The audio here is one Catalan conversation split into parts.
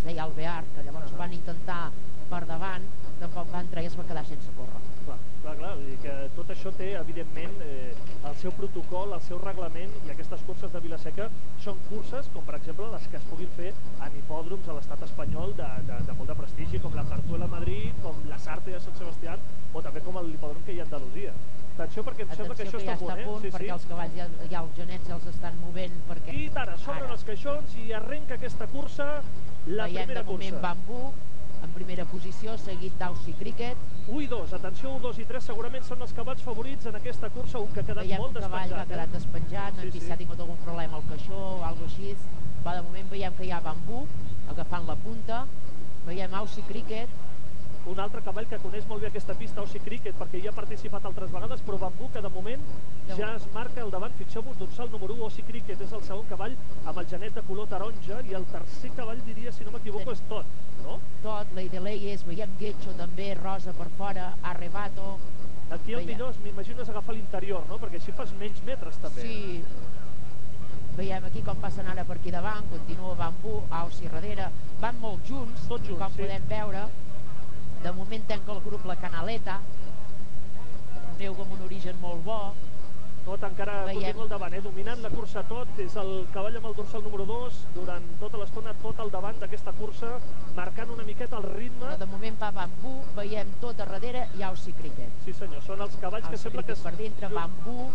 es deia Alvear, que llavors van intentar per davant, tampoc va entrar i es va quedar sense córrer. Clar, vull dir que tot això té, evidentment, el seu protocol, el seu reglament, i aquestes curses de Vila-seca són curses, com per exemple les que es puguin fer en hipòdroms a l'estat espanyol de molt de prestigi, com la Zarzuela Madrid, com la Sarte de Sant Sebastià, o també com l'hipòdrom que hi ha a Andalusia. Atenció, perquè em sembla que això està a punt, perquè els cavalls ja els genets els estan movent. I ara s'obren els caixons i arrenca aquesta cursa, la primera cursa. Veiem de moment Bambú en primera posició, seguit d'Aussie Cricket. 1 i 2, atenció, 1, 2 i 3 segurament són els cavalls favorits en aquesta cursa, un que ha quedat molt despenjat. Veiem que el cavall ha quedat despenjat, no hem vist si ha tingut algun problema al caixó o alguna cosa així. De moment veiem que hi ha Bambú agafant la punta, veiem Aussie Cricket. Un altre cavall que coneix molt bé aquesta pista, Aussie Cricket, perquè hi ha participat altres vegades, però Bambú, que de moment ja es marca al davant. Fixeu-vos, dorsal número 1, Aussie Cricket és el segon cavall amb el genet de color taronja, i el tercer cavall, diria, si no m'equivoco, és Tot, no? Tot, Lady Leyes, veiem Guecho també, rosa per fora, Arrebato. Aquí el millor, m'imagino, és agafar l'interior, no? Perquè així fas menys metres, també. Sí. Veiem aquí com passen ara per aquí davant, continua Bambú, Aussie darrere, van molt junts, com podem veure. De moment tanca el grup la Canaleta, un neu amb un origen molt bo. Tot encara continua al davant, dominant la cursa Tot, és el cavall amb el dorsal número 2, durant tota l'estona Tot al davant d'aquesta cursa, marcant una miqueta el ritme. De moment va Bambú, veiem Tot a darrere i Aussie Cricket. Sí senyor, són els cavalls que sembla que per dintre, Bambú,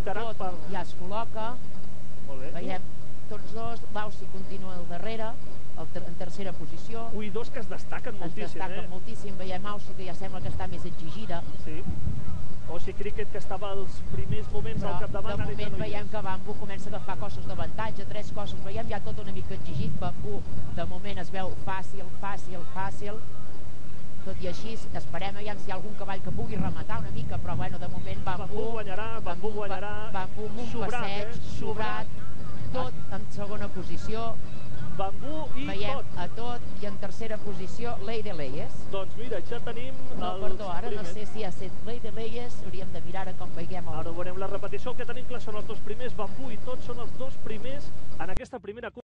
Tot ja es col·loca. Veiem tots dos, l'Aussie continua al darrere, en tercera posició. 1 i 2 que es destaquen moltíssim. Es destaquen moltíssim, veiem Aussie que ja sembla que està més exigida. Sí, Aussie Cricket que estava als primers moments al capdavant. De moment veiem que Bambú comença a agafar cossos d'avantatge, 3 cossos, veiem ja tot una mica exigit. Bambú de moment es veu fàcil. Tot i així, esperem si hi ha algun cavall que pugui rematar una mica, però bueno, de moment Bambú guanyarà. Bambú amb un passeig, sobrat, Tot en segona posició. Bambú i veiem a Tot i en tercera posició Lady Leyes. Doncs mira, ja tenim ara no sé si ha estat Lady Leyes, hauríem de mirar com veiem ara veurem la repetició. El que tenim clar són els dos primers, Bambú i Tot són els dos primers en aquesta primera cursa.